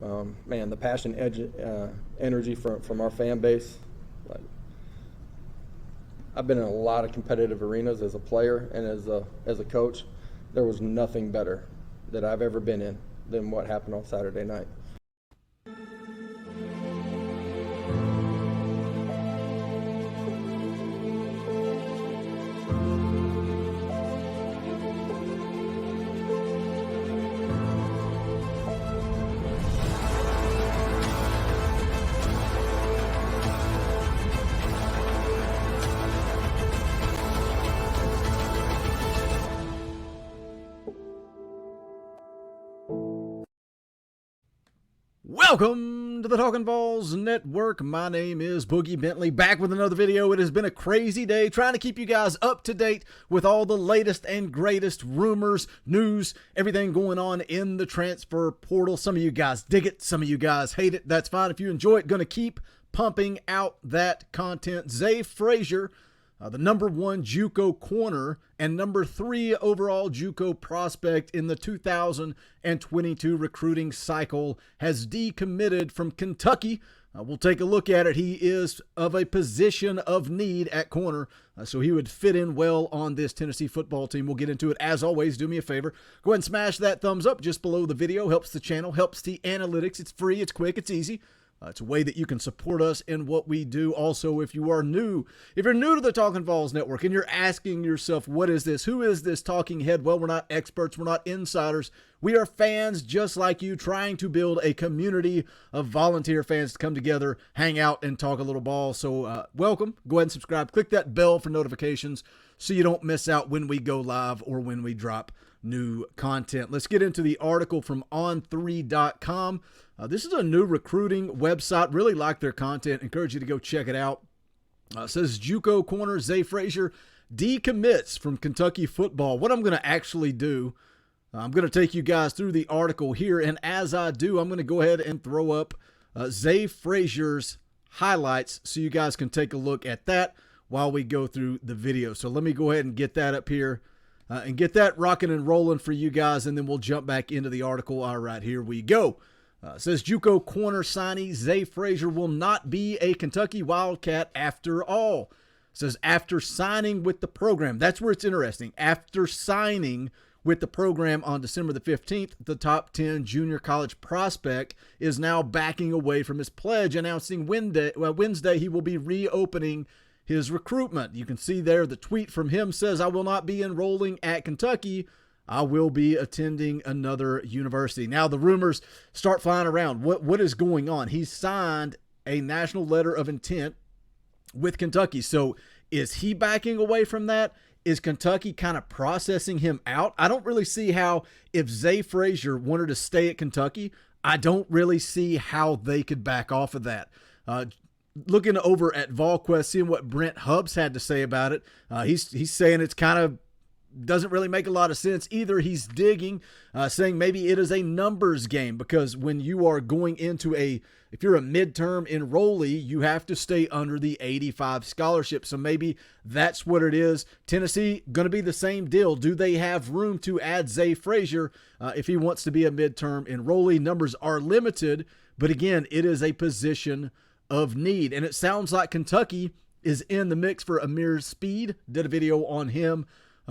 Man, the passion, energy from our fan base. Like, I've been in a lot of competitive arenas as a player and as a coach. There was nothing better that I've ever been in than what happened on Saturday night. Welcome to the Talkin Vols Network. My name is Boogie Bentley, back with another video. It has been a crazy day trying to keep you guys up to date with all the latest and greatest rumors, news, everything going on in the transfer portal. Some of you guys dig it, some of you guys hate it. That's fine. If you enjoy it, going to keep pumping out that content. Zay Frazier, the #1 JUCO corner and #3 overall JUCO prospect in the 2022 recruiting cycle, has decommitted from Kentucky. We'll take a look at it. He is of a position of need at corner, so he would fit in well on this Tennessee football team. We'll get into it. As always, do me a favor. Go ahead and smash that thumbs up just below the video. Helps the channel, helps the analytics. It's free, it's quick, it's easy. It's a way that you can support us in what we do. Also, if you're new to the Talkin Vols Network and you're asking yourself, what is this? Who is this talking head? Well, we're not experts. We're not insiders. We are fans just like you, trying to build a community of volunteer fans to come together, hang out, and talk a little ball. So welcome. Go ahead and subscribe. Click that bell for notifications so you don't miss out when we go live or when we drop new content. Let's get into the article from on3.com. This is a new recruiting website. Really like their content. Encourage you to go check it out. It says JUCO corner Zay Frazier decommits from Kentucky football. What I'm going to actually do, I'm going to take you guys through the article here, and as I do, I'm going to go ahead and throw up Zay Frazier's highlights so you guys can take a look at that while we go through the video. So let me go ahead and get that up here and get that rocking and rolling for you guys, and then we'll jump back into the article. All right, here we go. Says JUCO corner signee Zay Frazier will not be a Kentucky Wildcat after all. Says after signing with the program. That's where it's interesting. After signing with the program on December the 15th, the top 10 junior college prospect is now backing away from his pledge, announcing Wednesday he will be reopening his recruitment. You can see there the tweet from him says, "I will not be enrolling at Kentucky. I will be attending another university." Now the rumors start flying around. What is going on? He signed a national letter of intent with Kentucky. So is he backing away from that? Is Kentucky kind of processing him out? I don't really see how, if Zay Frazier wanted to stay at Kentucky, I don't really see how they could back off of that. Looking over at VolQuest, seeing what Brent Hubbs had to say about it, he's saying it's kind of doesn't really make a lot of sense either. He's digging, saying maybe it is a numbers game, because when you are going into if you're a midterm enrollee, you have to stay under the 85 scholarship. So maybe that's what it is. Tennessee, going to be the same deal. Do they have room to add Zay Frazier if he wants to be a midterm enrollee? Numbers are limited, but again, it is a position of need. And it sounds like Kentucky is in the mix for Amir Speed. Did a video on him.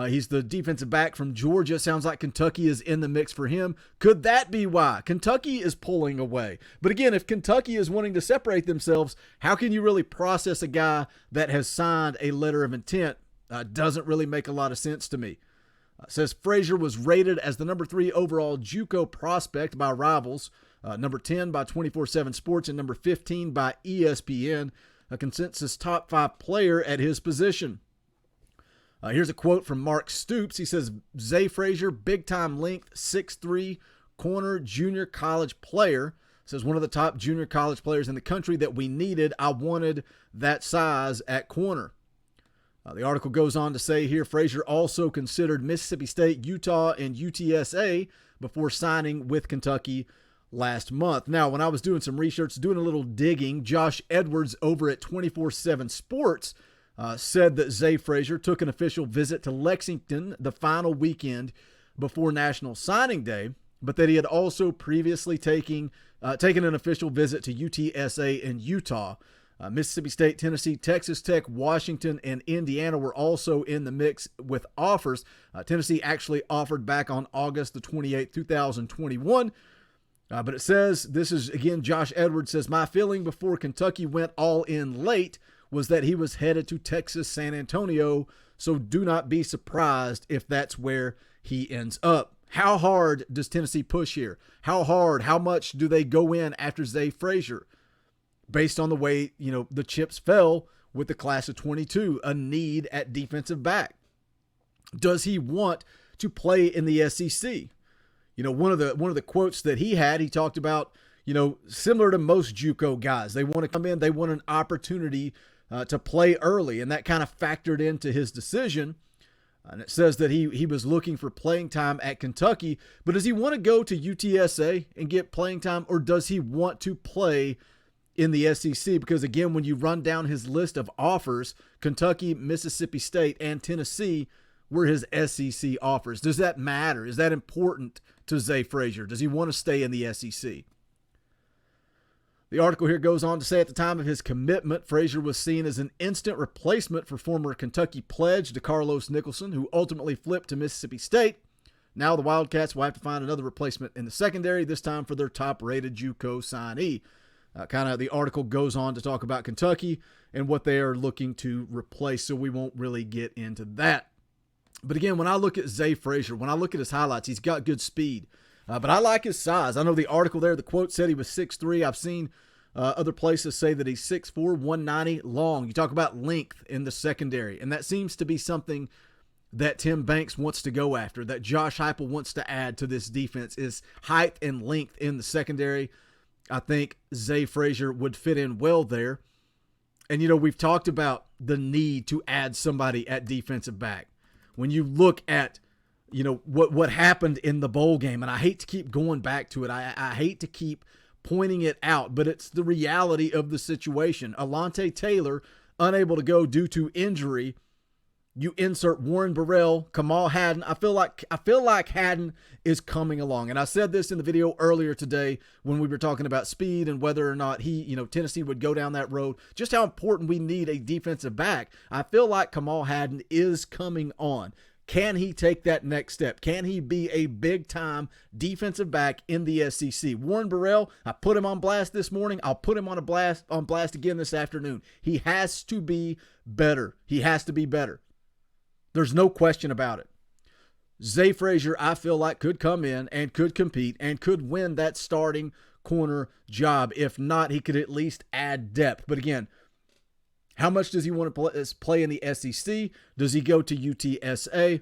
He's the defensive back from Georgia. Sounds like Kentucky is in the mix for him. Could that be why Kentucky is pulling away? But again, if Kentucky is wanting to separate themselves, how can you really process a guy that has signed a letter of intent? Doesn't really make a lot of sense to me. Says Frazier was rated as the #3 overall JUCO prospect by Rivals, #10 by 24/7 Sports, and #15 by ESPN, a consensus top 5 player at his position. Here's a quote from Mark Stoops. He says, Zay Frazier, big-time length, 6'3", corner, junior college player. Says one of the top junior college players in the country that we needed. I wanted that size at corner. The article goes on to say here, Frazier also considered Mississippi State, Utah, and UTSA before signing with Kentucky last month. Now, when I was doing some research, doing a little digging, Josh Edwards over at 24/7 Sports said that Zay Frazier took an official visit to Lexington the final weekend before National Signing Day but that he had also previously taken an official visit to UTSA in Utah. Mississippi State, Tennessee, Texas Tech, Washington, and Indiana were also in the mix with offers. Tennessee actually offered back on August the 28th, 2021. But it says, this is, again, Josh Edwards says, my feeling before Kentucky went all in late was that he was headed to Texas San Antonio, so do not be surprised if that's where he ends up. How hard does Tennessee push here? How hard, how much do they go in after Zay Frazier? Based on the way, the chips fell with the class of 22, a need at defensive back. Does he want to play in the SEC? One of the quotes that he talked about, similar to most JUCO guys, they want to come in, they want an opportunity to play early, and that kind of factored into his decision. And it says that he was looking for playing time at Kentucky, but does he want to go to UTSA and get playing time, or does he want to play in the SEC? Because again, when you run down his list of offers, Kentucky, Mississippi State, and Tennessee were his SEC offers. Does that matter? Is that important to Zay Frazier? Does he want to stay in the SEC? The article here goes on to say at the time of his commitment, Frazier was seen as an instant replacement for former Kentucky pledge DeCarlos Nicholson, who ultimately flipped to Mississippi State. Now the Wildcats will have to find another replacement in the secondary, this time for their top-rated JUCO signee. The article goes on to talk about Kentucky and what they are looking to replace, so we won't really get into that. But again, when I look at Zay Frazier, when I look at his highlights, he's got good speed. But I like his size. I know the article there, the quote said he was 6'3". I've seen other places say that he's 6'4", 190 long. You talk about length in the secondary, and that seems to be something that Tim Banks wants to go after, that Josh Heupel wants to add to this defense, is height and length in the secondary. I think Zay Frazier would fit in well there. And, we've talked about the need to add somebody at defensive back. When you look at, what happened in the bowl game, and I hate to keep going back to it. I hate to keep pointing it out, but it's the reality of the situation. Alontae Taylor, unable to go due to injury. You insert Warren Burrell, Kamal Hadden. I feel like Hadden is coming along. And I said this in the video earlier today when we were talking about speed and whether or not Tennessee would go down that road, just how important we need a defensive back. I feel like Kamal Hadden is coming on. Can he take that next step? Can he be a big-time defensive back in the SEC? Warren Burrell, I put him on blast this morning. I'll put him on blast again this afternoon. He has to be better. He has to be better. There's no question about it. Zay Frazier, I feel like, could come in and could compete and could win that starting corner job. If not, he could at least add depth. But again, how much does he want to play in the SEC? Does he go to UTSA?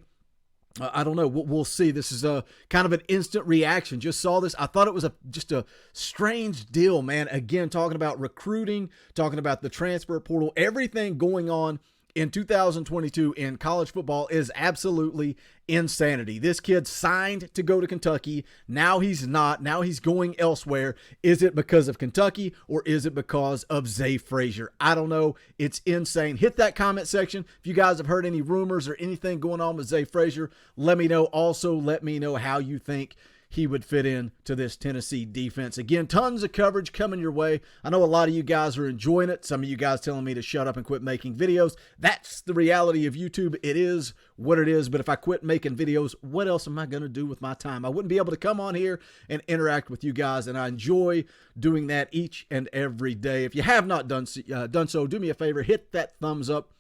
I don't know. We'll see. This is a kind of an instant reaction. Just saw this. I thought it was just a strange deal, man. Again, talking about recruiting, talking about the transfer portal, everything going on in 2022 in college football is absolutely insanity. This kid signed to go to Kentucky. Now he's not. Now he's going elsewhere. Is it because of Kentucky or is it because of Zay Frazier? I don't know. It's insane. Hit that comment section. If you guys have heard any rumors or anything going on with Zay Frazier, let me know. Also, let me know how you think he would fit in to this Tennessee defense. Again, tons of coverage coming your way. I know a lot of you guys are enjoying it. Some of you guys telling me to shut up and quit making videos. That's the reality of YouTube. It is what it is. But if I quit making videos, what else am I going to do with my time? I wouldn't be able to come on here and interact with you guys, and I enjoy doing that each and every day. If you have not done so, do me a favor, hit that thumbs up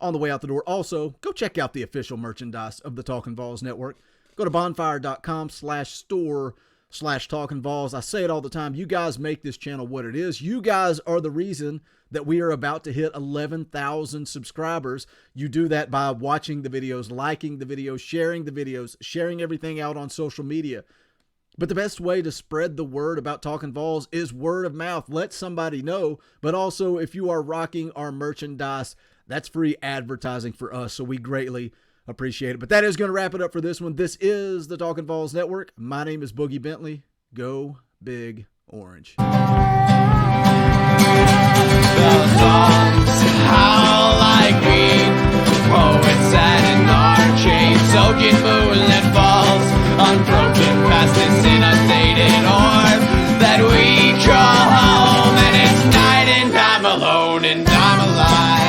on the way out the door. Also, go check out the official merchandise of the Talkin Vols Network. Go to bonfire.com/store/TalkinVols. I say it all the time. You guys make this channel what it is. You guys are the reason that we are about to hit 11,000 subscribers. You do that by watching the videos, liking the videos, sharing everything out on social media. But the best way to spread the word about Talkin Vols is word of mouth. Let somebody know. But also, if you are rocking our merchandise, that's free advertising for us. So we greatly appreciate it. But that is going to wrap it up for this one. This is the Talkin Vols Network. My name is Boogie Bentley. Go Big Orange. The songs howl like weed, poets sat in our chains, soaking moonlit falls, unbroken past this in life.